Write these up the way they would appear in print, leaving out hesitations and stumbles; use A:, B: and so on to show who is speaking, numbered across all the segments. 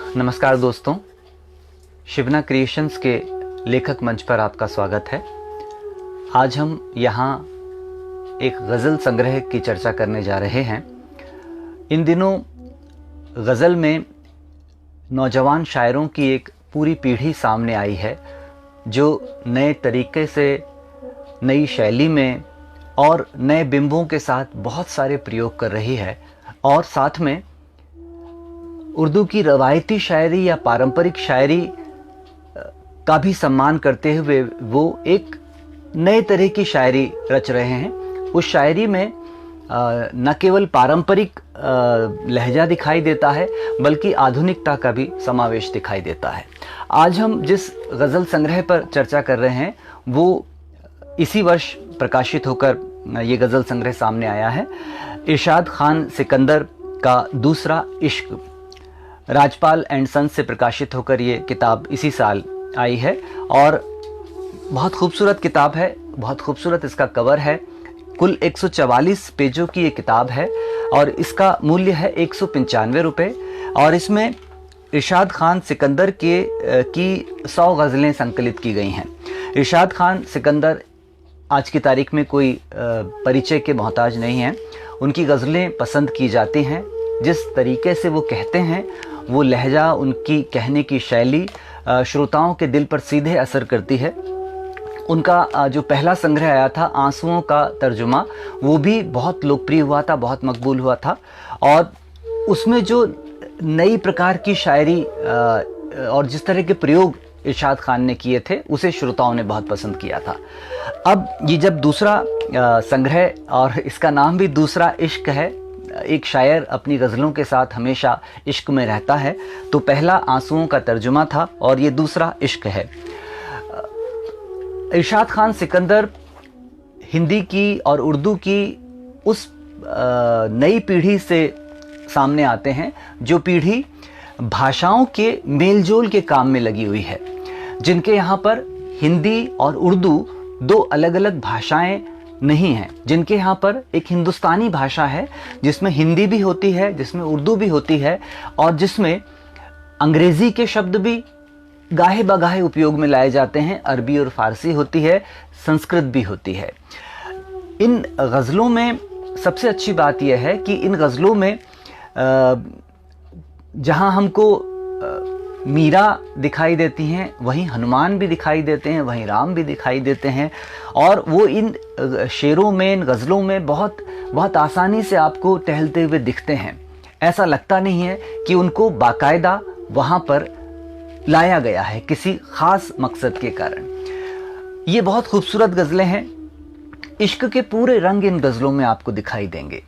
A: नमस्कार दोस्तों, शिवना क्रिएशंस के लेखक मंच पर आपका स्वागत है। आज हम यहाँ एक गज़ल संग्रह की चर्चा करने जा रहे हैं। इन दिनों गज़ल में नौजवान शायरों की एक पूरी पीढ़ी सामने आई है जो नए तरीके से, नई शैली में और नए बिंबों के साथ बहुत सारे प्रयोग कर रही है और साथ में उर्दू की रवायती शायरी या पारंपरिक शायरी का भी सम्मान करते हुए वो एक नए तरह की शायरी रच रहे हैं। उस शायरी में न केवल पारंपरिक लहजा दिखाई देता है बल्कि आधुनिकता का भी समावेश दिखाई देता है। आज हम जिस गज़ल संग्रह पर चर्चा कर रहे हैं वो इसी वर्ष प्रकाशित होकर ये गज़ल संग्रह सामने आया है। इरशाद खान सिकंदर का दूसरा इश्क राजपाल एंड सन्स से प्रकाशित होकर ये किताब इसी साल आई है और बहुत खूबसूरत किताब है, बहुत खूबसूरत इसका कवर है। कुल 144 पेजों की ये किताब है और इसका मूल्य है 195 रुपये और इसमें इरशाद खान सिकंदर की 100 गज़लें संकलित की गई हैं। इरशाद खान सिकंदर आज की तारीख में कोई परिचय के मोहताज नहीं हैं। उनकी गज़लें पसंद की जाती हैं। जिस तरीके से वो कहते हैं, वो लहजा, उनकी कहने की शैली श्रोताओं के दिल पर सीधे असर करती है। उनका जो पहला संग्रह आया था आंसुओं का तर्जुमा, वो भी बहुत लोकप्रिय हुआ था, बहुत मकबूल हुआ था और उसमें जो नई प्रकार की शायरी और जिस तरह के प्रयोग इरशाद खान ने किए थे उसे श्रोताओं ने बहुत पसंद किया था। अब ये जब दूसरा संग्रह, और इसका नाम भी दूसरा इश्क है, एक शायर अपनी गज़लों के साथ हमेशा इश्क में रहता है, तो पहला आंसुओं का तर्जुमा था और ये दूसरा इश्क है। इरशाद खान सिकंदर हिंदी की और उर्दू की उस नई पीढ़ी से सामने आते हैं जो पीढ़ी भाषाओं के मेलजोल के काम में लगी हुई है, जिनके यहाँ पर हिंदी और उर्दू दो अलग अलग भाषाएं नहीं हैं, जिनके यहाँ पर एक हिंदुस्तानी भाषा है जिसमें हिंदी भी होती है, जिसमें उर्दू भी होती है और जिसमें अंग्रेज़ी के शब्द भी गाहे बगाहे उपयोग में लाए जाते हैं, अरबी और फारसी होती है, संस्कृत भी होती है। इन गज़लों में सबसे अच्छी बात यह है कि इन गज़लों में जहाँ हमको मीरा दिखाई देती हैं, वहीं हनुमान भी दिखाई देते हैं, वहीं राम भी दिखाई देते हैं और वो इन शेरों में, इन गज़लों में बहुत बहुत आसानी से आपको टहलते हुए दिखते हैं। ऐसा लगता नहीं है कि उनको बाकायदा वहाँ पर लाया गया है किसी ख़ास मकसद के कारण। ये बहुत खूबसूरत गज़लें हैं। इश्क के पूरे रंग इन गज़लों में आपको दिखाई देंगे।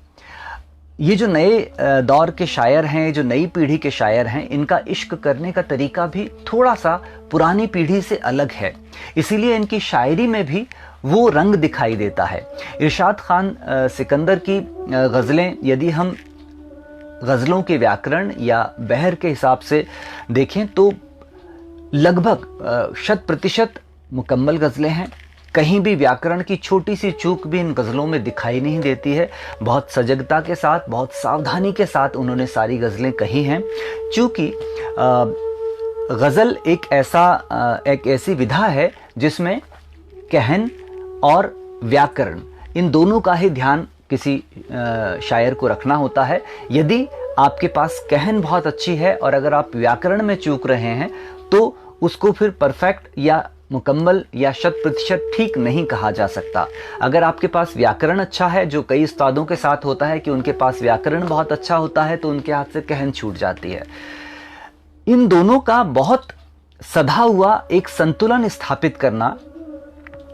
A: ये जो नए दौर के शायर हैं, जो नई पीढ़ी के शायर हैं, इनका इश्क करने का तरीका भी थोड़ा सा पुरानी पीढ़ी से अलग है, इसीलिए इनकी शायरी में भी वो रंग दिखाई देता है। इरशाद खान सिकंदर की गज़लें यदि हम गज़लों के व्याकरण या बहर के हिसाब से देखें तो लगभग 100% मुकम्मल गज़लें हैं। कहीं भी व्याकरण की छोटी सी चूक भी इन गज़लों में दिखाई नहीं देती है। बहुत सजगता के साथ, बहुत सावधानी के साथ उन्होंने सारी गज़लें कही हैं। चूँकि गज़ल एक ऐसी विधा है जिसमें कहन और व्याकरण, इन दोनों का ही ध्यान किसी शायर को रखना होता है। यदि आपके पास कहन बहुत अच्छी है और अगर आप व्याकरण में चूक रहे हैं तो उसको फिर परफेक्ट या मुकम्मल या 100% ठीक नहीं कहा जा सकता। अगर आपके पास व्याकरण अच्छा है, जो कई उस्तादों के साथ होता है कि उनके पास व्याकरण बहुत अच्छा होता है तो उनके हाथ से कहन छूट जाती है। इन दोनों का बहुत सधा हुआ एक संतुलन स्थापित करना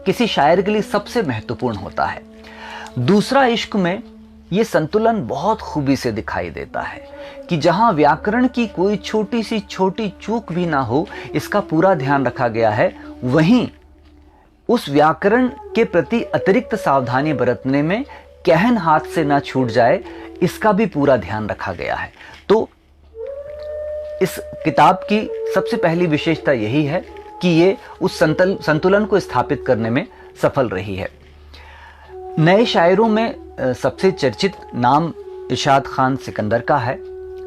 A: किसी शायर के लिए सबसे महत्वपूर्ण होता है। दूसरा इश्क में ये संतुलन बहुत खूबी से दिखाई देता है कि जहां व्याकरण की कोई छोटी सी छोटी चूक भी ना हो, इसका पूरा ध्यान रखा गया है, वहीं उस व्याकरण के प्रति अतिरिक्त सावधानी बरतने में कहन हाथ से ना छूट जाए, इसका भी पूरा ध्यान रखा गया है। तो इस किताब की सबसे पहली विशेषता यही है कि ये उस संतुलन को स्थापित करने में सफल रही है। नए शायरों में सबसे चर्चित नाम इरशाद खान सिकंदर का है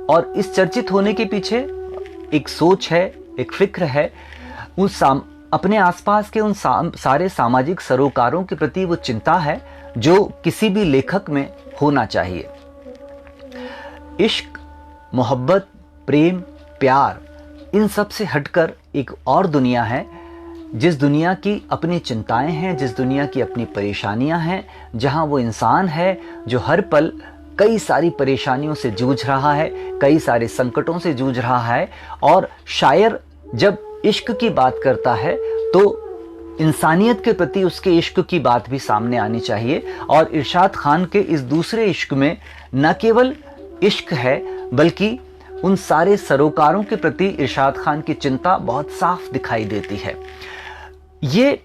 A: और इस चर्चित होने के पीछे एक सोच है, एक फिक्र है, अपने आसपास के उन सारे सामाजिक सरोकारों के प्रति वो चिंता है जो किसी भी लेखक में होना चाहिए। इश्क, मोहब्बत, प्रेम, प्यार, इन सब से हटकर एक और दुनिया है, जिस दुनिया की अपनी चिंताएं हैं, जिस दुनिया की अपनी परेशानियां हैं, जहां वो इंसान है जो हर पल कई सारी परेशानियों से जूझ रहा है, कई सारे संकटों से जूझ रहा है। और शायर जब इश्क की बात करता है तो इंसानियत के प्रति उसके इश्क की बात भी सामने आनी चाहिए। और इरशाद खान के इस दूसरे इश्क में न केवल इश्क है बल्कि उन सारे सरोकारों के प्रति इरशाद खान की चिंता बहुत साफ दिखाई देती है। ये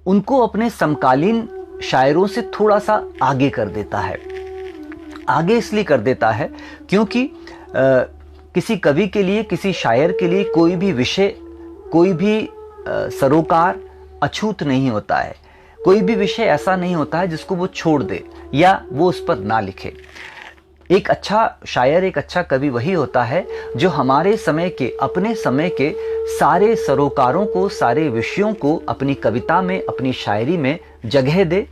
A: उनको अपने समकालीन शायरों से थोड़ा सा आगे कर देता है। आगे इसलिए कर देता है क्योंकि किसी कवि के लिए, किसी शायर के लिए कोई भी विषय, कोई भी सरोकार अछूत नहीं होता है। कोई भी विषय ऐसा नहीं होता है जिसको वो छोड़ दे या वो उस पर ना लिखे। एक अच्छा शायर, एक अच्छा कवि वही होता है जो हमारे समय के, अपने समय के सारे सरोकारों को, सारे विषयों को अपनी कविता में, अपनी शायरी में जगह दे।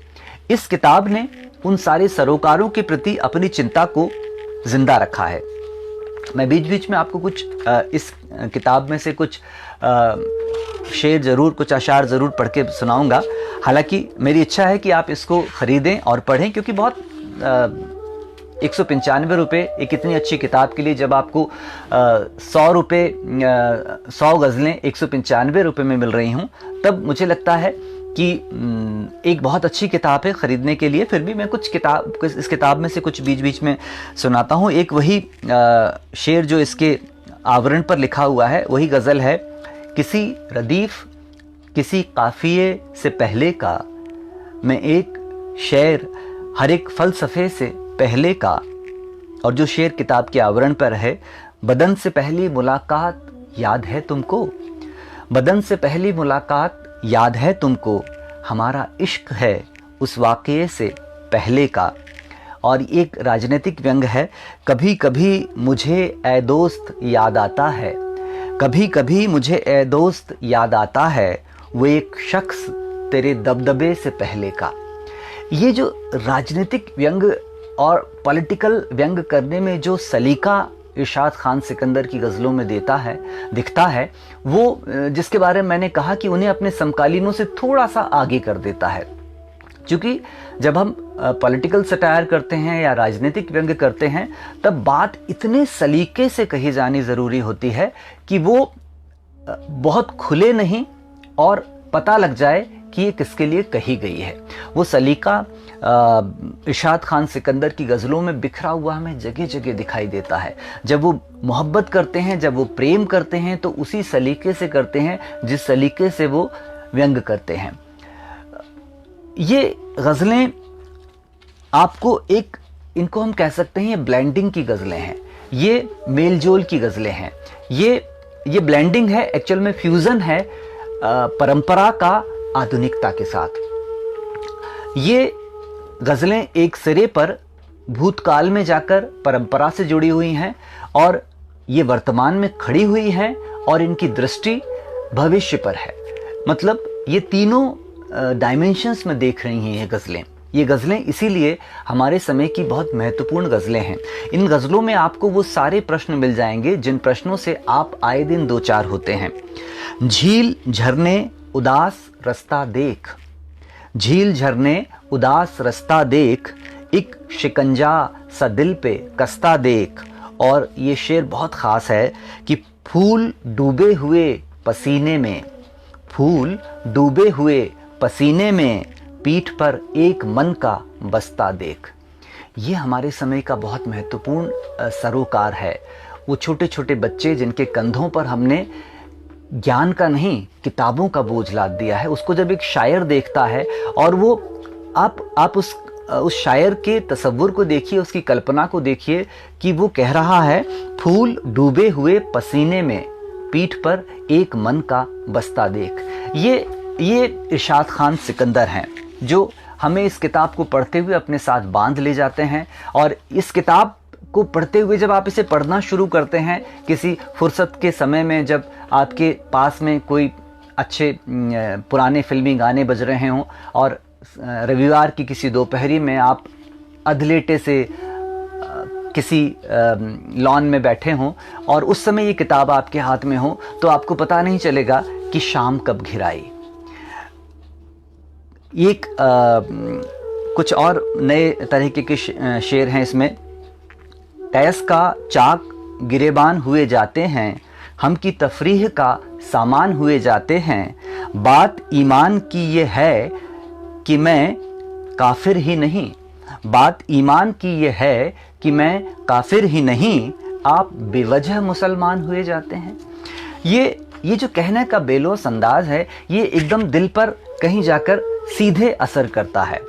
A: इस किताब ने उन सारे सरोकारों के प्रति अपनी चिंता को जिंदा रखा है। मैं बीच बीच में आपको कुछ इस किताब में से कुछ शेर ज़रूर, कुछ अशार ज़रूर पढ़ के सुनाऊंगा। हालांकि मेरी इच्छा है कि आप इसको ख़रीदें और पढ़ें, क्योंकि बहुत 195 रुपये एक इतनी अच्छी किताब के लिए, जब आपको 100 रुपये, 100 गज़लें 195 रुपये में मिल रही हूँ, तब मुझे लगता है कि एक बहुत अच्छी किताब है ख़रीदने के लिए। फिर भी मैं कुछ इस किताब में से कुछ बीच बीच में सुनाता हूँ। एक वही शेर जो इसके आवरण पर लिखा हुआ है, वही गज़ल है। किसी रदीफ़, किसी काफ़िए से पहले का, मैं एक शेर हर एक फ़लसफ़े से पहले का। और जो शेर किताब के आवरण पर है, बदन से पहली मुलाकात याद है तुमको, बदन से पहली मुलाकात याद है तुमको, हमारा इश्क है उस वाक़ये से पहले का। और एक राजनीतिक व्यंग है। कभी कभी मुझे ए दोस्त याद आता है, कभी कभी मुझे ए दोस्त याद आता है, वो एक शख्स तेरे दबदबे से पहले का। ये जो राजनीतिक व्यंग और पॉलिटिकल व्यंग करने में जो सलीका इरशाद खान सिकंदर की गज़लों में दिखता है, वो जिसके बारे में मैंने कहा कि उन्हें अपने समकालीनों से थोड़ा सा आगे कर देता है। क्योंकि जब हम पॉलिटिकल सटायर करते हैं या राजनीतिक व्यंग करते हैं, तब बात इतने सलीके से कही जानी ज़रूरी होती है कि वो बहुत खुले नहीं और पता लग जाए कि ये किसके लिए कही गई है। वो सलीका इरशाद खान सिकंदर की गज़लों में बिखरा हुआ हमें जगह जगह दिखाई देता है। जब वो मोहब्बत करते हैं, जब वो प्रेम करते हैं, तो उसी सलीके से करते हैं जिस सलीके से वो व्यंग करते हैं। ये गज़लें आपको इनको हम कह सकते हैं, ये ब्लेंडिंग की गज़लें हैं, ये मेलजोल की गज़लें हैं। ये ब्लेंडिंग है, एक्चुअल में फ्यूज़न है परंपरा का आधुनिकता के साथ। ये गज़लें एक सिरे पर भूतकाल में जाकर परंपरा से जुड़ी हुई हैं और ये वर्तमान में खड़ी हुई हैं, और इनकी दृष्टि भविष्य पर है। मतलब ये तीनों डायमेंशंस में देख रही हैं ये गज़लें। ये गज़लें इसीलिए हमारे समय की बहुत महत्वपूर्ण गज़लें हैं। इन गज़लों में आपको वो सारे प्रश्न मिल जाएंगे जिन प्रश्नों से आप आए दिन दो चार होते हैं। झील झरने उदास रास्ता देख, झील झरने उदास रास्ता देख, एक शिकंजा सा दिल पे कसता देख। और ये शेर बहुत ख़ास है कि फूल डूबे हुए पसीने में, फूल डूबे हुए पसीने में, पीठ पर एक मन का बस्ता देख। ये हमारे समय का बहुत महत्वपूर्ण सरोकार है। वो छोटे छोटे बच्चे जिनके कंधों पर हमने ज्ञान का नहीं, किताबों का बोझ लाद दिया है, उसको जब एक शायर देखता है और वो आप उस शायर के तसव्वुर को देखिए, उसकी कल्पना को देखिए कि वो कह रहा है फूल डूबे हुए पसीने में, पीठ पर एक मन का बस्ता देख। ये इरशाद खान सिकंदर हैं जो हमें इस किताब को पढ़ते हुए अपने साथ बांध ले जाते हैं। और इस किताब को पढ़ते हुए जब आप इसे पढ़ना शुरू करते हैं किसी फुर्सत के समय में, जब आपके पास में कोई अच्छे पुराने फिल्मी गाने बज रहे हों और रविवार की किसी दोपहरी में आप अधलेटे से किसी लॉन में बैठे हों और उस समय ये किताब आपके हाथ में हो, तो आपको पता नहीं चलेगा कि शाम कब घिर आई। एक कुछ और नए तरीके के शेर हैं इसमें। तैस का चाक गिरेबान हुए जाते हैं, हम की तफरीह का सामान हुए जाते हैं। बात ईमान की ये है कि मैं काफिर ही नहीं, बात ईमान की ये है कि मैं काफिर ही नहीं, आप बेवजह मुसलमान हुए जाते हैं। ये जो कहने का बेलोस अंदाज है, ये एकदम दिल पर कहीं जाकर सीधे असर करता है।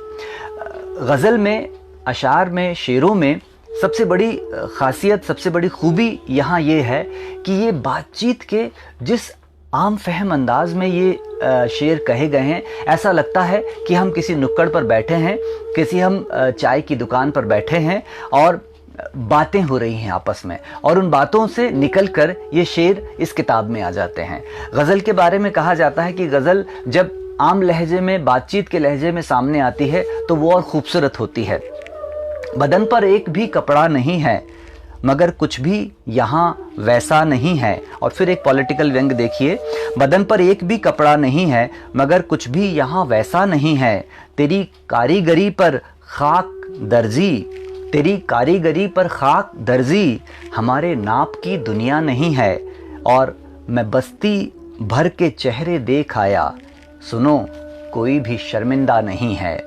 A: गज़ल में, अशार में, शेरों में सबसे बड़ी खासियत, सबसे बड़ी खूबी यहाँ ये है कि ये बातचीत के जिस आम फहम अंदाज में ये शेर कहे गए हैं, ऐसा लगता है कि हम किसी नुक्कड़ पर बैठे हैं, किसी हम चाय की दुकान पर बैठे हैं और बातें हो रही हैं आपस में, और उन बातों से निकलकर ये शेर इस किताब में आ जाते हैं। गज़ल के बारे में कहा जाता है कि गज़ल जब आम लहजे में, बातचीत के लहजे में सामने आती है तो वो और खूबसूरत होती है। बदन पर एक भी कपड़ा नहीं है, मगर कुछ भी यहाँ वैसा नहीं है। और फिर एक पॉलिटिकल व्यंग देखिए। बदन पर एक भी कपड़ा नहीं है, मगर कुछ भी यहाँ वैसा नहीं है। तेरी कारीगरी पर खाक दर्जी, तेरी कारीगरी पर खाक दर्जी, हमारे नाप की दुनिया नहीं है। और मैं बस्ती भर के चेहरे देख आया, सुनो कोई भी शर्मिंदा नहीं है।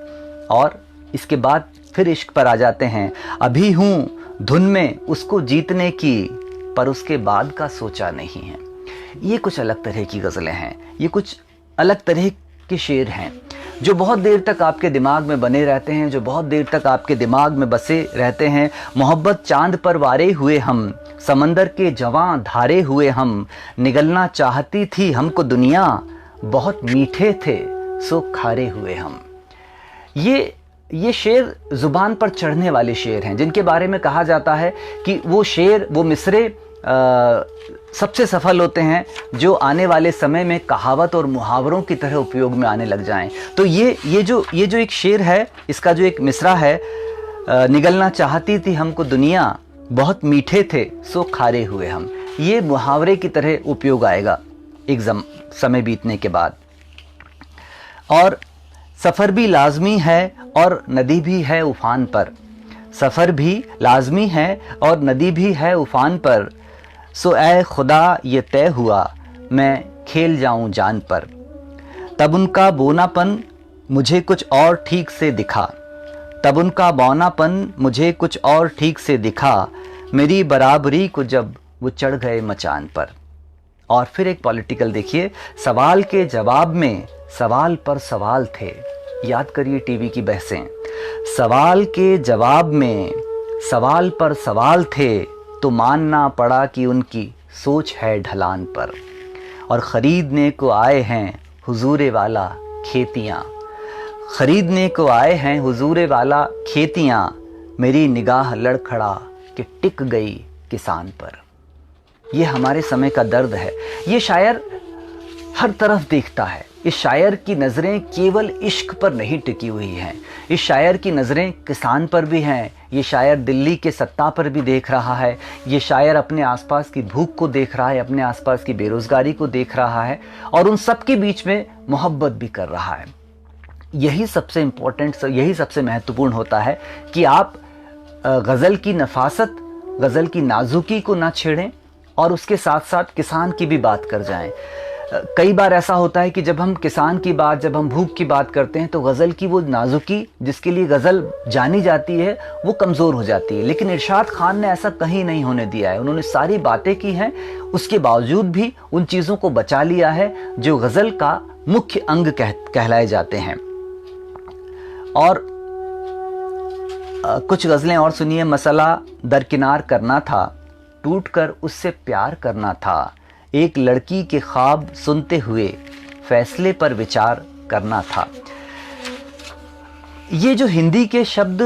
A: और इसके बाद फिर इश्क पर आ जाते हैं। अभी हूँ धुन में उसको जीतने की, पर उसके बाद का सोचा नहीं है। ये कुछ अलग तरह की गज़लें हैं, ये कुछ अलग तरह के शेर हैं जो बहुत देर तक आपके दिमाग में बने रहते हैं, जो बहुत देर तक आपके दिमाग में बसे रहते हैं। मोहब्बत चांद पर वारे हुए हम, समंदर के जवां धारे हुए हम, निगलना चाहती थी हमको दुनिया, बहुत मीठे थे सो खारे हुए हम। ये शेर ज़ुबान पर चढ़ने वाले शेर हैं, जिनके बारे में कहा जाता है कि वो शेर, वो मिसरे सबसे सफल होते हैं जो आने वाले समय में कहावत और मुहावरों की तरह उपयोग में आने लग जाएं। तो ये जो एक शेर है, इसका जो एक मिसरा है, निगलना चाहती थी हमको दुनिया, बहुत मीठे थे सो खारे हुए हम, ये मुहावरे की तरह उपयोग आएगा एक समय बीतने के बाद। और सफ़र भी लाजमी है और नदी भी है उफान पर, सफ़र भी लाजमी है और नदी भी है उफान पर, सो ऐ खुदा ये तय हुआ मैं खेल जाऊं जान पर। तब उनका बोनापन मुझे कुछ और ठीक से दिखा, तब उनका बौनापन मुझे कुछ और ठीक से दिखा, मेरी बराबरी को जब वो चढ़ गए मचान पर। और फिर एक पॉलिटिकल देखिए। सवाल के जवाब में सवाल पर सवाल थे, याद करिए टीवी की बहसें। सवाल के जवाब में सवाल पर सवाल थे, तो मानना पड़ा कि उनकी सोच है ढलान पर। और ख़रीदने को आए हैं हुजूरे वाला खेतियाँ, ख़रीदने को आए हैं हुजूरे वाला खेतियाँ, मेरी निगाह लड़खड़ा कि टिक गई किसान पर। ये हमारे समय का दर्द है। ये शायर हर तरफ देखता है। इस शायर की नज़रें केवल इश्क पर नहीं टिकी हुई हैं, इस शायर की नज़रें किसान पर भी हैं। ये शायर दिल्ली के सत्ता पर भी देख रहा है, ये शायर अपने आसपास की भूख को देख रहा है, अपने आसपास की बेरोज़गारी को देख रहा है, और उन सब के बीच में मोहब्बत भी कर रहा है। यही सबसे इम्पोर्टेंट, यही सबसे महत्वपूर्ण होता है कि आप गज़ल की नफासत, गज़ल की नाजुकी को ना छेड़ें और उसके साथ साथ किसान की भी बात कर जाएं। कई बार ऐसा होता है कि जब हम किसान की बात, जब हम भूख की बात करते हैं तो गज़ल की वो नाजुकी जिसके लिए गज़ल जानी जाती है वो कमज़ोर हो जाती है। लेकिन इरशाद खान ने ऐसा कहीं नहीं होने दिया है। उन्होंने सारी बातें की हैं, उसके बावजूद भी उन चीज़ों को बचा लिया है जो गज़ल का मुख्य अंग कहलाए जाते हैं। और कुछ गज़लें और सुनिए। मसला दरकिनार करना था, टूटकर उससे प्यार करना था, एक लड़की के ख्वाब सुनते हुए फैसले पर विचार करना था। ये जो हिंदी के शब्द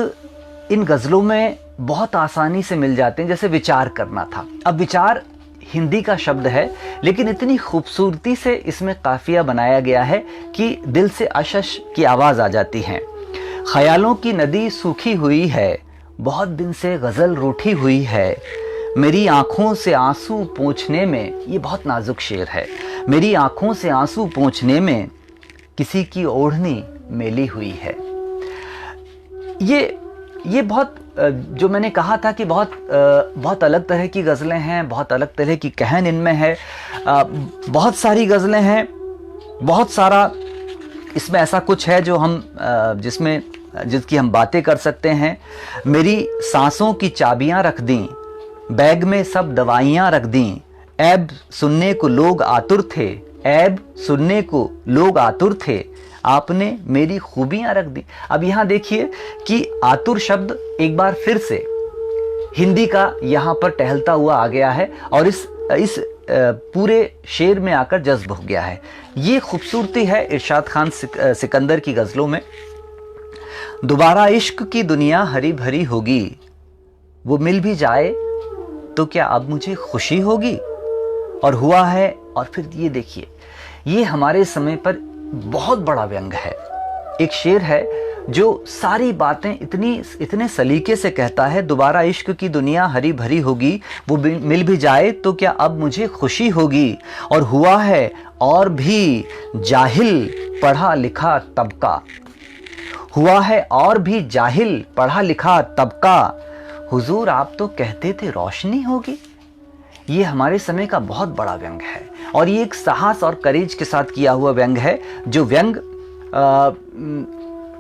A: इन गज़लों में बहुत आसानी से मिल जाते हैं, जैसे विचार करना था। अब विचार हिंदी का शब्द है, लेकिन इतनी खूबसूरती से इसमें काफिया बनाया गया है कि दिल से अशश की आवाज़ आ जाती है। ख्यालों की नदी सूखी हुई है, बहुत दिन से गज़ल रूठी हुई है, मेरी आंखों से आंसू पोंछने में, ये बहुत नाजुक शेर है, मेरी आंखों से आंसू पोंछने में किसी की ओढ़नी मेली हुई है। ये बहुत, जो मैंने कहा था कि बहुत अलग तरह की गज़लें हैं, बहुत अलग तरह की कहन इनमें है। बहुत सारी गज़लें हैं, बहुत सारा इसमें ऐसा कुछ है जो हम जिसकी हम बातें कर सकते हैं। मेरी सांसों की चाबियां रख दी, बैग में सब दवाइयां रख दी, ऐब सुनने को लोग आतुर थे, ऐब सुनने को लोग आतुर थे, आपने मेरी खूबियां रख दी। अब यहाँ देखिए कि आतुर शब्द एक बार फिर से हिंदी का यहाँ पर टहलता हुआ आ गया है और इस पूरे शेर में आकर जज्ब हो गया है। ये खूबसूरती है इरशाद खान सिकंदर की गज़लों में। दोबारा इश्क की दुनिया हरी भरी होगी, वो मिल भी जाए तो क्या अब मुझे खुशी होगी, और हुआ है। और फिर ये देखिए, ये हमारे समय पर बहुत बड़ा व्यंग है। एक शेर है जो सारी बातें इतने सलीके से कहता है। दोबारा इश्क की दुनिया हरी भरी होगी, वो मिल भी जाए तो क्या अब मुझे खुशी होगी, और हुआ है और भी जाहिल पढ़ा लिखा तबका, हुआ है और भी जाहिल पढ़ा लिखा तबका, हुजूर आप तो कहते थे रोशनी होगी। ये हमारे समय का बहुत बड़ा व्यंग है और ये एक साहस और करेज के साथ किया हुआ व्यंग है। जो व्यंग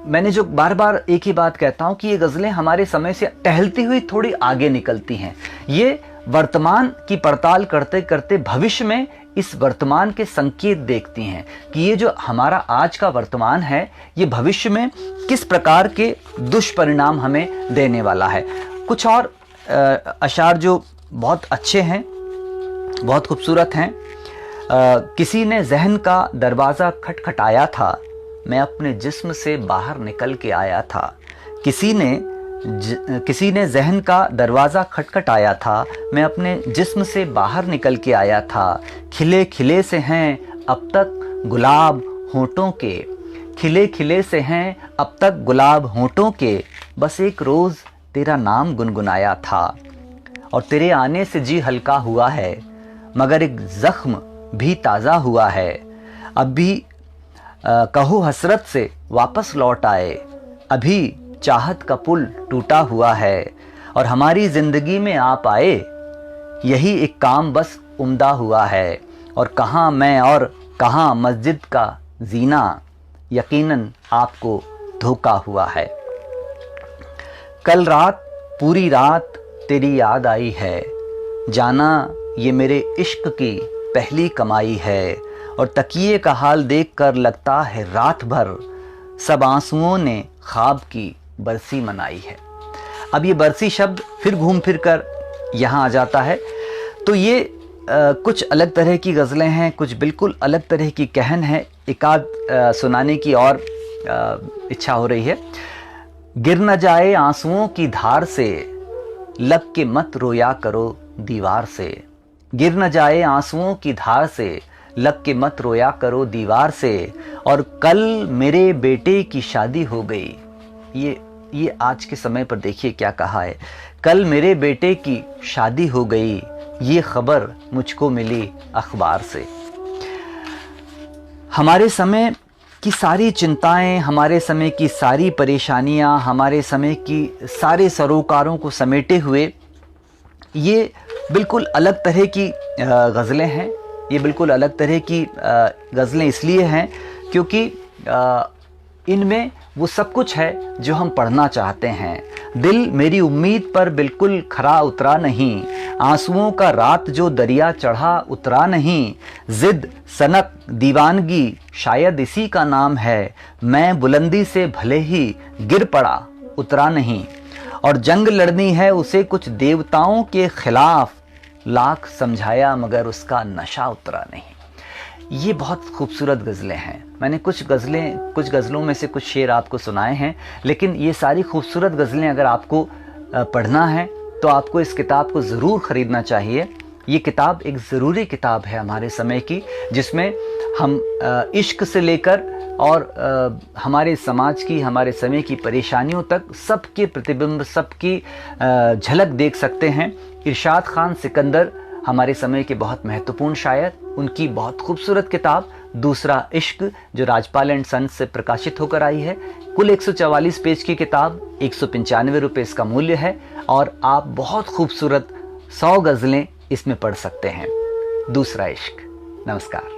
A: मैंने जो बार बार एक ही बात कहता हूं कि ये गज़लें हमारे समय से टहलती हुई थोड़ी आगे निकलती हैं। ये वर्तमान की पड़ताल करते करते भविष्य में इस वर्तमान के संकेत देखती हैं कि ये जो हमारा आज का वर्तमान है, ये भविष्य में किस प्रकार के दुष्परिणाम हमें देने वाला है। कुछ और अशार जो बहुत अच्छे हैं, बहुत खूबसूरत हैं। किसी ने जहन का दरवाज़ा खटखटाया था, मैं अपने जिस्म से बाहर निकल के आया था। किसी ने जहन का दरवाज़ा खटखटाया था, मैं अपने जिस्म से बाहर निकल के आया था। खिले खिले से हैं अब तक गुलाब होंठों के, खिले खिले से हैं अब तक गुलाब होंठों के, बस एक रोज़ तेरा नाम गुनगुनाया था, और तेरे आने से जी हल्का हुआ है, मगर एक ज़ख्म भी ताज़ा हुआ है। अब भी कहो हसरत से वापस लौट आए, अभी चाहत का पुल टूटा हुआ है, और हमारी ज़िंदगी में आप आए, यही एक काम बस उम्दा हुआ है। और कहाँ मैं और कहाँ मस्जिद का जीना, यकीनन आपको धोखा हुआ है। कल रात पूरी रात तेरी याद आई है, जाना ये मेरे इश्क की पहली कमाई है, और तकिए का हाल देखकर लगता है रात भर सब आंसुओं ने ख्वाब की बरसी मनाई है। अब ये बरसी शब्द फिर घूम फिर कर यहाँ आ जाता है। तो ये कुछ अलग तरह की गज़लें हैं, कुछ बिल्कुल अलग तरह की कहन है। एक आध सुनाने की और इच्छा हो रही है। गिर न जाए आंसुओं की धार से, लग के मत रोया करो दीवार से। गिर न जाए आंसुओं की धार से, लग के मत रोया करो दीवार से, और कल मेरे बेटे की शादी हो गई। ये आज के समय पर देखिए क्या कहा है, कल मेरे बेटे की शादी हो गई, ये खबर मुझको मिली अखबार से। हमारे समय की सारी चिंताएं, हमारे समय की सारी परेशानियां, हमारे समय की सारे सरोकारों को समेटे हुए ये बिल्कुल अलग तरह की गज़लें हैं। ये बिल्कुल अलग तरह की गज़लें इसलिए हैं क्योंकि इनमें वो सब कुछ है जो हम पढ़ना चाहते हैं। दिल मेरी उम्मीद पर बिल्कुल खरा उतरा नहीं, आंसुओं का रात जो दरिया चढ़ा उतरा नहीं। जिद सनक दीवानगी शायद इसी का नाम है, मैं बुलंदी से भले ही गिर पड़ा उतरा नहीं। और जंग लड़नी है उसे कुछ देवताओं के खिलाफ, लाख समझाया मगर उसका नशा उतरा नहीं। ये बहुत खूबसूरत गज़लें हैं। मैंने कुछ गज़लों में से कुछ शेर आपको सुनाए हैं, लेकिन ये सारी खूबसूरत गज़लें अगर आपको पढ़ना है तो आपको इस किताब को ज़रूर ख़रीदना चाहिए। ये किताब एक ज़रूरी किताब है हमारे समय की, जिसमें हम इश्क से लेकर और हमारे समाज की, हमारे समय की परेशानियों तक सबके प्रतिबिंब, सबकी झलक देख सकते हैं। इरशाद खान सिकंदर हमारे समय के बहुत महत्वपूर्ण शायर, उनकी बहुत खूबसूरत किताब दूसरा इश्क जो राजपाल एंड सन्स से प्रकाशित होकर आई है। कुल 144 पेज की किताब, 195 रुपये इसका मूल्य है और आप बहुत खूबसूरत 100 गज़लें इसमें पढ़ सकते हैं। दूसरा इश्क। नमस्कार।